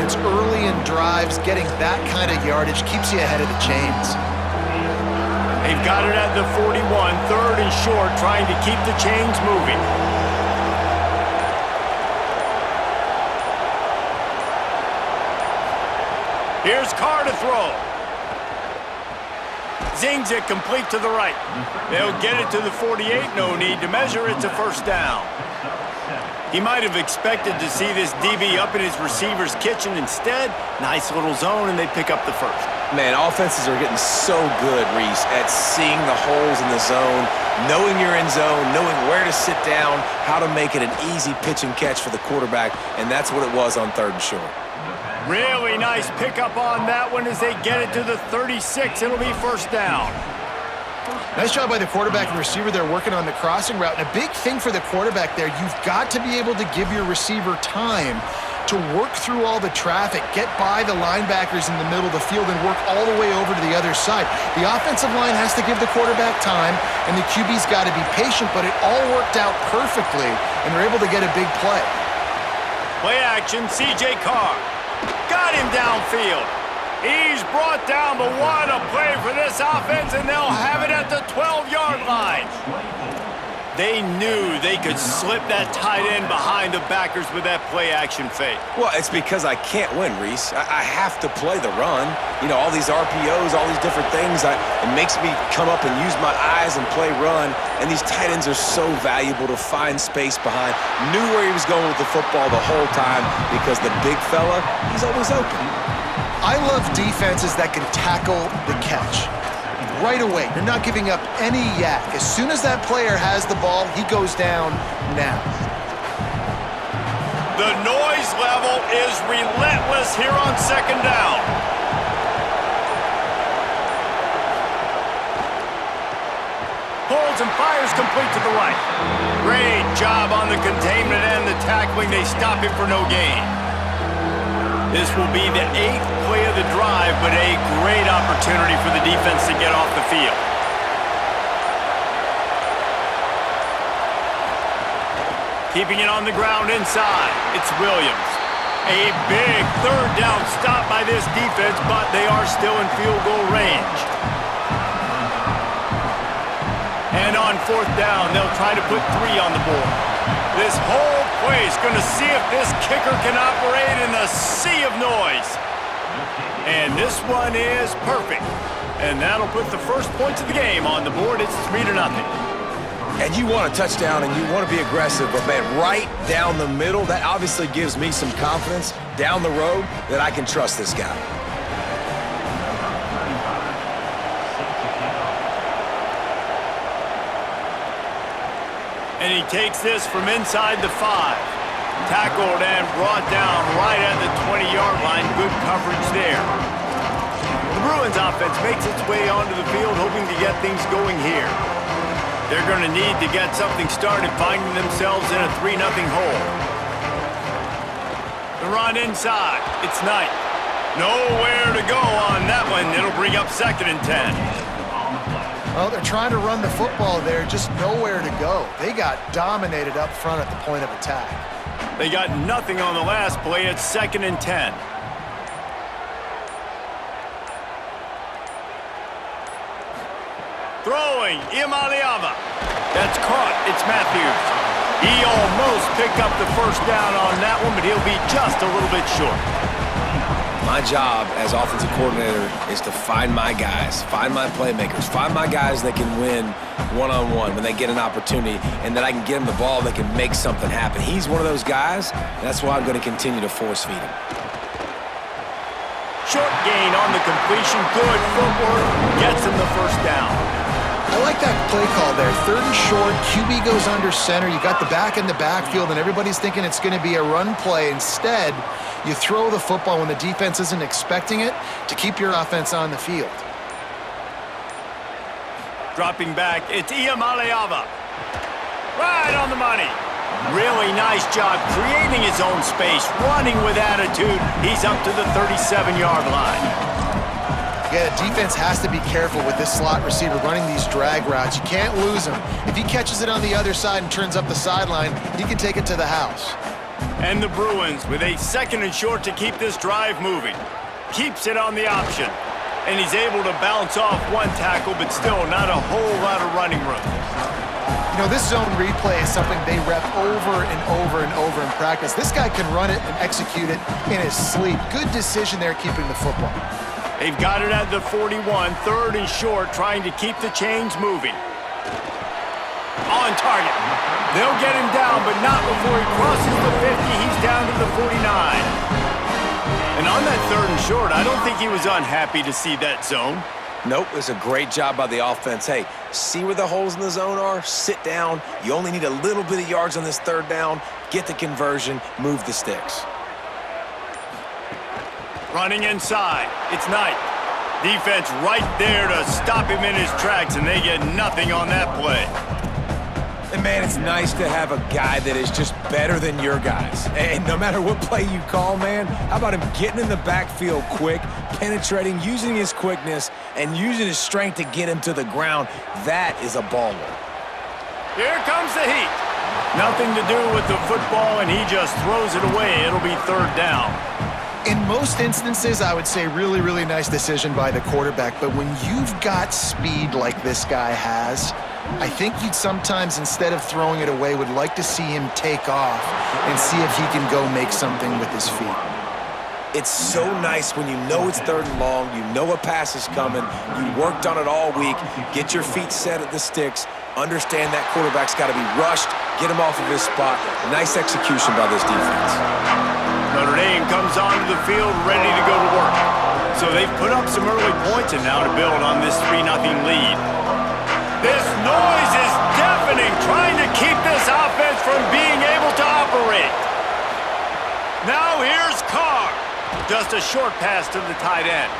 offense early in drives, getting that kind of yardage keeps you ahead of the chains. They've got it at the 41, third and short, trying to keep the chains moving. Here's Carr to throw. Zings it complete to the right. They'll get it to the 48. No need to measure. It's a first down. He might have expected to see this DB up in his receiver's kitchen. Instead, nice little zone, and they pick up the first. Man, offenses are getting so good, Reese, at seeing the holes in the zone, knowing you're in zone, knowing where to sit down, how to make it an easy pitch and catch for the quarterback, and that's what it was on third and short. Really nice pickup on that one as they get it to the 36. It'll be first down. Nice job by the quarterback and receiver there working on the crossing route. And a big thing for the quarterback there, you've got to be able to give your receiver time to work through all the traffic, get by the linebackers in the middle of the field, and work all the way over to the other side. The offensive line has to give the quarterback time, and the QB's got to be patient, but it all worked out perfectly, and they're able to get a big play. Play action, C.J. Carr. Got him downfield. He's brought down, but what a play for this offense, and they'll have it at the 12-yard line. They knew they could slip that tight end behind the backers with that play-action fake. Well, it's because I can't win, Reese. I have to play the run. You know, all these RPOs, all these different things, it makes me come up and use my eyes and play run, and these tight ends are so valuable to find space behind. Knew where he was going with the football the whole time because the big fella, he's always open. I love defenses that can tackle the catch. Right away, you're not giving up any yak. As soon as that player has the ball, he goes down now. The noise level is relentless here on second down. Pulls and fires complete to the right. Great job on the containment and the tackling. They stop him for no gain. This will be the 8th play of the drive, but a great opportunity for the defense to get off the field. Keeping it on the ground inside, it's Williams. A big third down stop by this defense, but they are still in field goal range. And on fourth down, they'll try to put 3 on the board. This whole play is going to see if this kicker can operate in the sea of noise. And this one is perfect. And that'll put the first points of the game on the board. It's 3-0. And you want a touchdown and you want to be aggressive, but man, right down the middle, that obviously gives me some confidence down the road that I can trust this guy. And he takes this from inside the 5. Tackled and brought down right at the 20-yard line. Good coverage there. The Bruins offense makes its way onto the field, hoping to get things going here. They're going to need to get something started, finding themselves in a 3-0 hole. The run inside. It's Knight. Nowhere to go on that one. It'll bring up 2nd and 10. Well, they're trying to run the football there, just nowhere to go. They got dominated up front at the point of attack. They got nothing on the last play. It's 2nd and 10. Throwing, Iamaleava. That's caught. It's Matthews. He almost picked up the first down on that one, but he'll be just a little bit short. My job as offensive coordinator is to find my guys, find my playmakers, find my guys that can win one-on-one when they get an opportunity, and that I can get them the ball that can make something happen. He's one of those guys, and that's why I'm going to continue to force feed him. Short gain on the completion. Good footwork. Gets him the first down. I like that play call there. 3rd and short, QB goes under center. You got the back in the backfield, and everybody's thinking it's going to be a run play. Instead, you throw the football when the defense isn't expecting it to keep your offense on the field. Dropping back, it's Iamaleava. Right on the money. Really nice job creating his own space, running with attitude. He's up to the 37-yard line. Yeah, defense has to be careful with this slot receiver running these drag routes. You can't lose him. If he catches it on the other side and turns up the sideline, he can take it to the house. And the Bruins with a 2nd and short to keep this drive moving. Keeps it on the option. And he's able to bounce off one tackle, but still not a whole lot of running room. You know, this zone replay is something they rep over and over and over in practice. This guy can run it and execute it in his sleep. Good decision there keeping the football. They've got it at the 41, 3rd and short, trying to keep the chains moving. On target. They'll get him down, but not before he crosses the 50. He's down to the 49. And on that 3rd and short, I don't think he was unhappy to see that zone. Nope, it's a great job by the offense. Hey, see where the holes in the zone are? Sit down. You only need a little bit of yards on this 3rd down. Get the conversion. Move the sticks. Running inside. It's Knight. Defense right there to stop him in his tracks, and they get nothing on that play. And, man, it's nice to have a guy that is just better than your guys. And no matter what play you call, man, how about him getting in the backfield quick, penetrating, using his quickness, and using his strength to get him to the ground? That is a baller. Here comes the heat. Nothing to do with the football, and he just throws it away. It'll be 3rd down. In most instances, I would say really, really nice decision by the quarterback. But when you've got speed like this guy has, I think you'd sometimes, instead of throwing it away, would like to see him take off and see if he can go make something with his feet. It's so nice when you know it's 3rd and long, you know a pass is coming, you worked on it all week, get your feet set at the sticks, understand that quarterback's got to be rushed, get him off of his spot. Nice execution by this defense. Notre Dame comes onto the field ready to go to work. So they've put up some early points and now to build on this 3-0 lead. This noise is deafening, trying to keep this offense from being able to operate. Now here's Carr. Just a short pass to the tight end.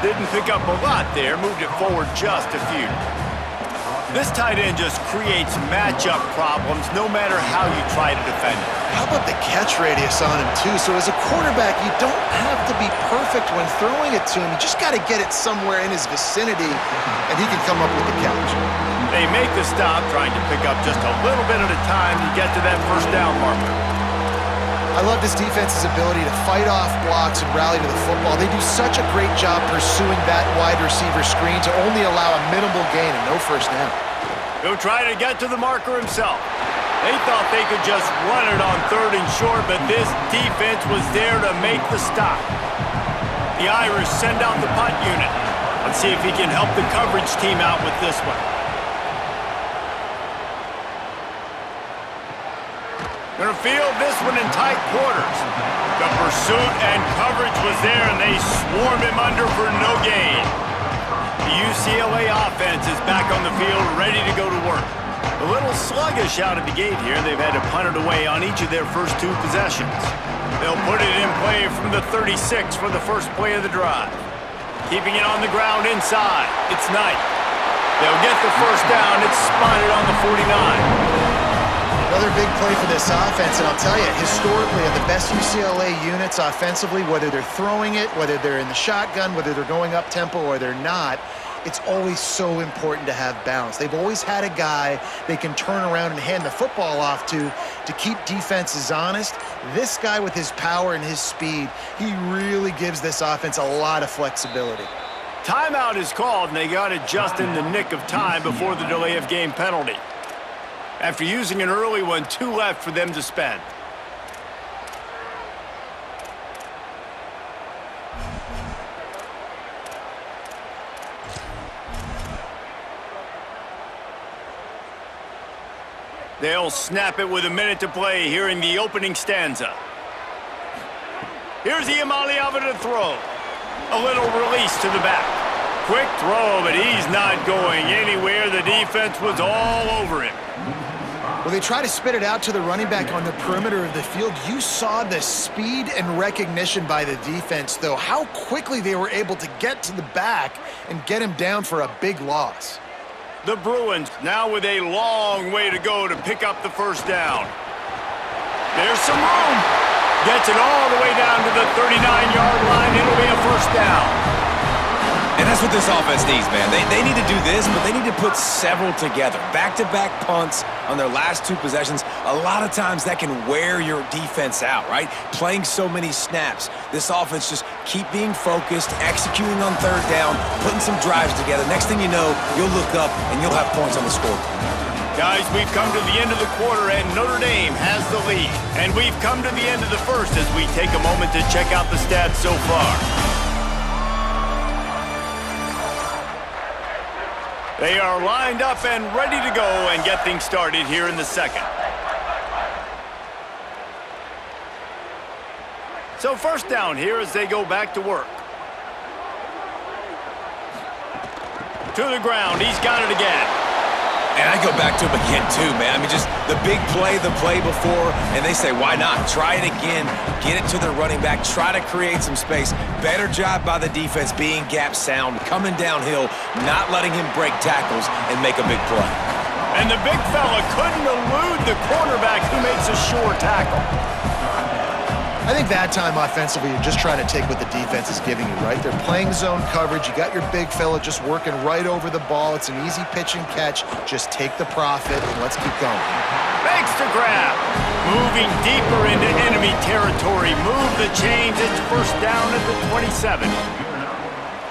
Didn't pick up a lot there, moved it forward just a few. This tight end just creates matchup problems no matter how you try to defend it. How about the catch radius on him, too? So as a quarterback, you don't have to be perfect when throwing it to him. You just got to get it somewhere in his vicinity, and he can come up with the catch. They make the stop, trying to pick up just a little bit at a time to get to that 1st down marker. I love this defense's ability to fight off blocks and rally to the football. They do such a great job pursuing that wide receiver screen to only allow a minimal gain and no 1st down. He'll try to get to the marker himself. They thought they could just run it on 3rd and short, but this defense was there to make the stop. The Irish send out the punt unit. Let's see if he can help the coverage team out with this one. Gonna field this one in tight quarters. The pursuit and coverage was there, and they swarm him under for no gain. The UCLA offense is back on the field, ready to go to work. A little sluggish out of the gate here. They've had to punt it away on each of their first 2 possessions. They'll put it in play from the 36 for the first play of the drive. Keeping it on the ground inside. It's Knight. They'll get the 1st down. It's spotted on the 49. Another big play for this offense, and I'll tell you, historically, the best UCLA units offensively, whether they're throwing it, whether they're in the shotgun, whether they're going up-tempo or they're not, it's always so important to have balance. They've always had a guy they can turn around and hand the football off to keep defenses honest. This guy with his power and his speed, he really gives this offense a lot of flexibility. Timeout is called, and they got it just in the nick of time before the delay of game penalty. After using an early one, 2 left for them to spend. They'll snap it with a minute to play here in the opening stanza. Here's Iamaleava to throw. A little release to the back. Quick throw, but he's not going anywhere. The defense was all over him. Well, they try to spit it out to the running back on the perimeter of the field. You saw the speed and recognition by the defense, though, how quickly they were able to get to the back and get him down for a big loss. The Bruins now with a long way to go to pick up the 1st down. There's some room. Gets it all the way down to the 39-yard line. It'll be a 1st down. And that's what this offense needs, man. They need to do this, but they need to put several together. Back-to-back punts on their last 2 possessions. A lot of times that can wear your defense out, right? Playing so many snaps. This offense just keep being focused, executing on 3rd down, putting some drives together. Next thing you know, you'll look up and you'll have points on the scoreboard. Guys, we've come to the end of the quarter, and Notre Dame has the lead. And we've come to the end of the first as we take a moment to check out the stats so far. They are lined up and ready to go and get things started here in the second. So first down here as they go back to work. To the ground, he's got it again. And I go back to him again, too, man. I mean, just the big play, the play before, and they say, why not? Try it again. Get it to their running back. Try to create some space. Better job by the defense being gap sound, coming downhill, not letting him break tackles and make a big play. And the big fella couldn't elude the quarterback who makes a sure tackle. I think that time offensively, you're just trying to take what the defense is giving you, right? They're playing zone coverage. You got your big fella just working right over the ball. It's an easy pitch and catch. Just take the profit and let's keep going. Makes the grab. Moving deeper into enemy territory. Move the chains. It's first down at the 27.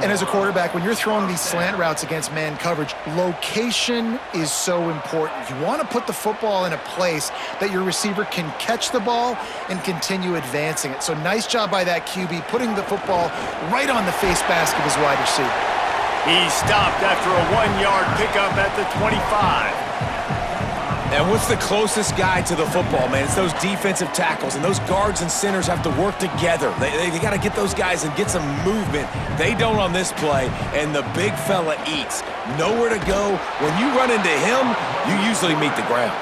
And as a quarterback, when you're throwing these slant routes against man coverage, location is so important. You want to put the football in a place that your receiver can catch the ball and continue advancing it. So nice job by that QB, putting the football right on the face mask of his wide receiver. He stopped after a 1-yard pickup at the 25. And what's the closest guy to the football, man? It's those defensive tackles, and those guards and centers have to work together. They got to get those guys and get some movement. They don't on this play, and the big fella eats. Nowhere to go. When you run into him, you usually meet the ground.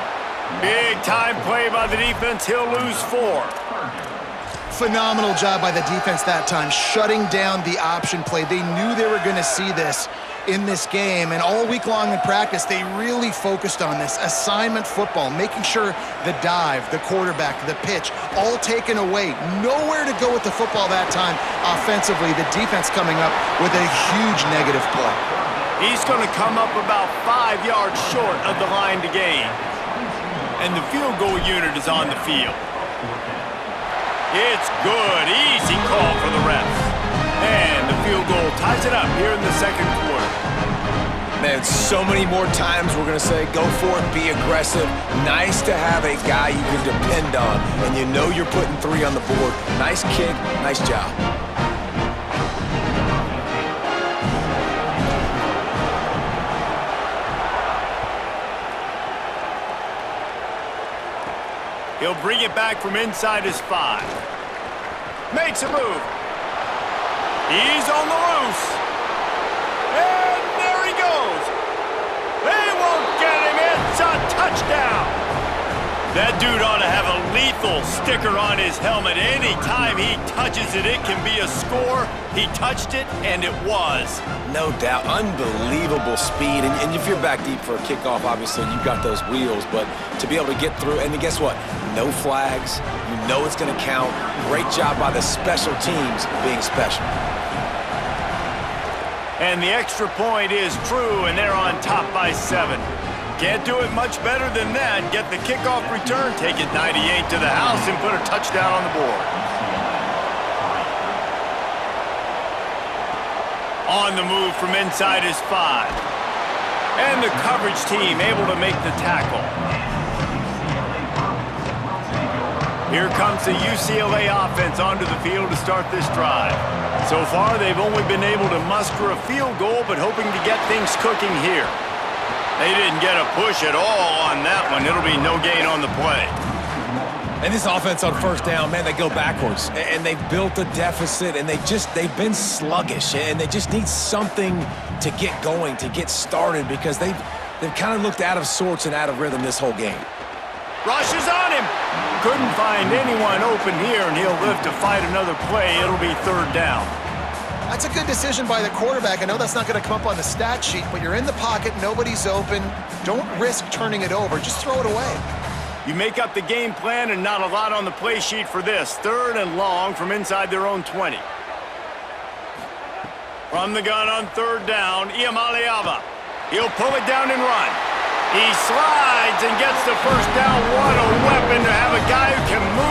Big time play by the defense. He'll lose 4. Phenomenal job by the defense that time, shutting down the option play. They knew they were going to see this in this game, and all week long in practice, they really focused on this assignment football, making sure the dive, the quarterback, the pitch, all taken away. Nowhere to go with the football that time offensively. The defense coming up with a huge negative play. He's going to come up about 5 yards short of the line to gain. And the field goal unit is on the field. It's good. Easy call for the refs. And the field goal ties it up here in the second quarter. Man, so many more times we're going to say, go for it, be aggressive. Nice to have a guy you can depend on, and you know you're putting 3 on the board. Nice kick, nice job. He'll bring it back from inside his 5. Makes a move. He's on the loose. And there he goes. They won't get him. It's a touchdown. That dude ought to have a lethal sticker on his helmet. Anytime he touches it, it can be a score. He touched it, and it was. No doubt. Unbelievable speed. And if you're back deep for a kickoff, obviously you got those wheels. But to be able to get through, and guess what? No flags. You know it's going to count. Great job by the special teams being special. And the extra point is true, and they're on top by 7. Can't do it much better than that. Get the kickoff return, take it 98 to the house, and put a touchdown on the board. On the move from inside his 5. And the coverage team able to make the tackle. Here comes the UCLA offense onto the field to start this drive. So far, they've only been able to muster a field goal, but hoping to get things cooking here. They didn't get a push at all on that one. It'll be no gain on the play. And this offense on first down, man, they go backwards. And they've built a deficit, and they've been sluggish. And they just need something to get going, to get started, because they've kind of looked out of sorts and out of rhythm this whole game. Rush is on him. Couldn't find anyone open here, and he'll live to fight another play. It'll be 3rd down. That's a good decision by the quarterback. I know that's not going to come up on the stat sheet, but you're in the pocket, nobody's open. Don't risk turning it over. Just throw it away. You make up the game plan and not a lot on the play sheet for this. 3rd and long from inside their own 20. From the gun on third down, Iamaleava. He'll pull it down and run. He slides and gets the first down. What a weapon to have a guy who can move